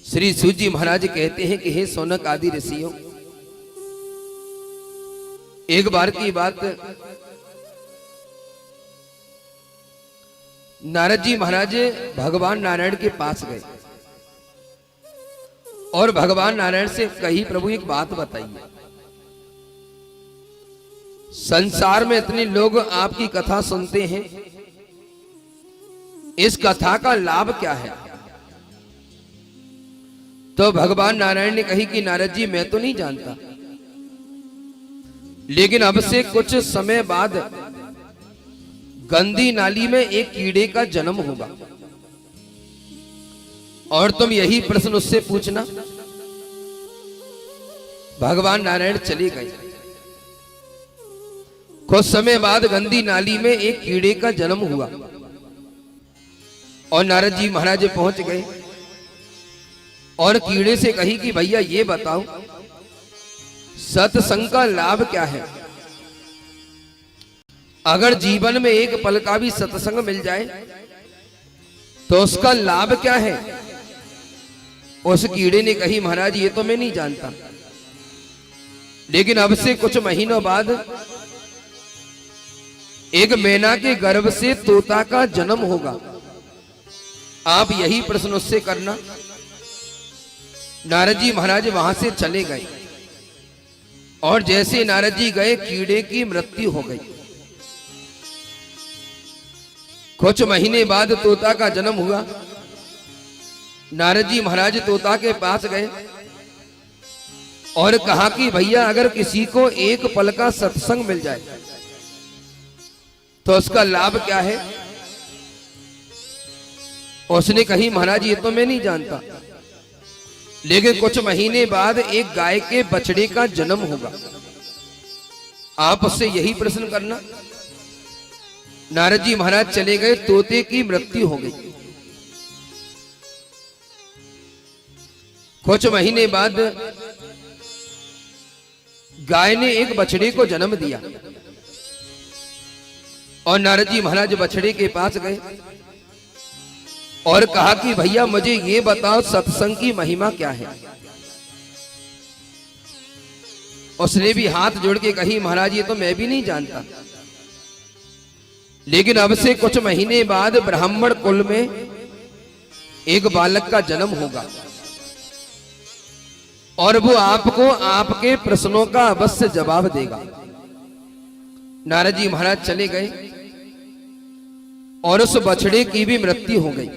श्री सूत जी महाराज कहते हैं कि हे सौनक आदि ऋषियों, एक बार की बात, नारद जी महाराज भगवान नारायण के पास गए और भगवान नारायण से कही, प्रभु एक बात बताइए, संसार में इतने लोग आपकी कथा सुनते हैं, इस कथा का लाभ क्या है? तो भगवान नारायण ने कही कि नारद जी मैं तो नहीं जानता, लेकिन अब से कुछ समय बाद गंदी नाली में एक कीड़े का जन्म होगा और तुम यही प्रश्न उससे पूछना। भगवान नारायण चले गए। कुछ समय बाद गंदी नाली में एक कीड़े का जन्म हुआ और नारद जी महाराज पहुंच गए और कीड़े से कही कि भैया ये बताओ सत्संग का लाभ क्या है? अगर जीवन में एक पल का भी सत्संग मिल जाए तो उसका लाभ क्या है? उस कीड़े ने कही, महाराज ये तो मैं नहीं जानता, लेकिन अब से कुछ महीनों बाद एक मैना के गर्भ से तोता का जन्म होगा, आप यही प्रश्न उससे करना। नारद जी महाराज वहां से चले गए और जैसे नारद जी गए कीड़े की मृत्यु हो गई। कुछ महीने बाद तोता का जन्म हुआ। नारद जी महाराज तोता के पास गए और कहा कि भैया अगर किसी को एक पल का सत्संग मिल जाए तो उसका लाभ क्या है? उसने कही, महाराज ये तो मैं नहीं जानता, लेकिन कुछ महीने बाद एक गाय के बछड़े का जन्म होगा, आप उससे यही प्रश्न करना। नारद जी महाराज चले गए, तोते की मृत्यु हो गई। कुछ महीने बाद गाय ने एक बछड़े को जन्म दिया और नारद जी महाराज बछड़े के पास गए और कहा कि भैया मुझे ये बताओ सत्संग की महिमा क्या है? उसने भी हाथ जोड़ के कही, महाराज ये तो मैं भी नहीं जानता, लेकिन अब से कुछ महीने बाद ब्राह्मण कुल में एक बालक का जन्म होगा और वो आपको आपके प्रश्नों का अवश्य जवाब देगा। नारद जी महाराज चले गए और उस बछड़े की भी मृत्यु हो गई।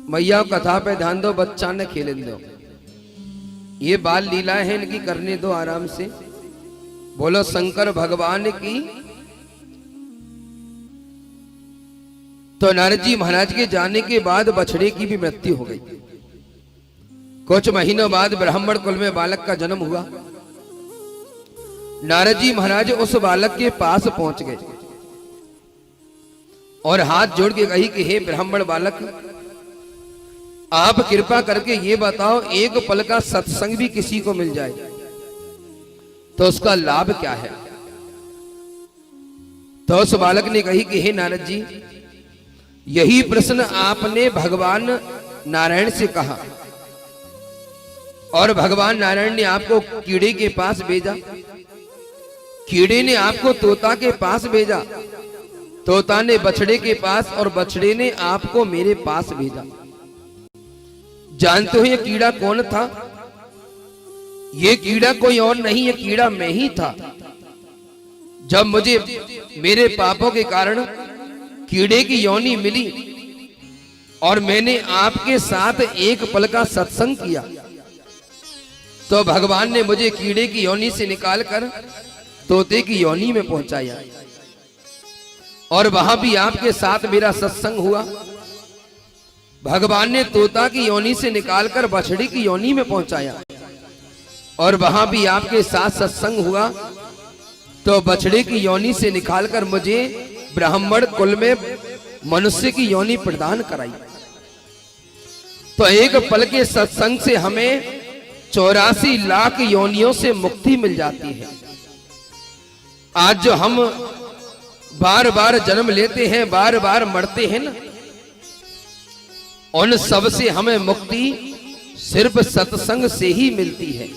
मैया कथा पे ध्यान दो, बच्चा न खेले दो, ये बाल लीला है, इनकी करने दो आराम से। बोलो शंकर भगवान की। तो नारद जी महाराज के जाने के बाद बछड़े की भी मृत्यु हो गई। कुछ महीनों बाद ब्राह्मण कुल में बालक का जन्म हुआ। नारद जी महाराज उस बालक के पास पहुंच गए और हाथ जोड़ के कही कि हे ब्राह्मण बालक, आप कृपा करके ये बताओ एक पल का सत्संग भी किसी को मिल जाए तो उसका लाभ क्या है? तो उस बालक ने कही कि हे नारद जी, यही प्रश्न आपने भगवान नारायण से कहा और भगवान नारायण ने आपको कीड़े के पास भेजा, कीड़े ने आपको तोता के पास भेजा, तोता ने बछड़े के पास और बछड़े ने आपको मेरे पास भेजा। जानते हो ये कीड़ा कौन था? ये कीड़ा कोई और नहीं, ये कीड़ा मैं ही था। जब मुझे मेरे पापों के कारण कीड़े की योनि मिली और मैंने आपके साथ एक पल का सत्संग किया तो भगवान ने मुझे कीड़े की योनि से निकालकर तोते की योनि में पहुंचाया और वहां भी आपके साथ मेरा सत्संग हुआ। भगवान ने तोता की योनि से निकालकर बछड़ी की योनि में पहुंचाया और वहां भी आपके साथ सत्संग हुआ तो बछड़े की योनि से निकालकर मुझे ब्राह्मण कुल में मनुष्य की योनि प्रदान कराई। तो एक पल के सत्संग से हमें 84 लाख योनियों से मुक्ति मिल जाती है। आज जो हम बार बार जन्म लेते हैं, बार बार मरते हैं ना, उन सब से हमें मुक्ति सिर्फ सत्संग से ही मिलती है।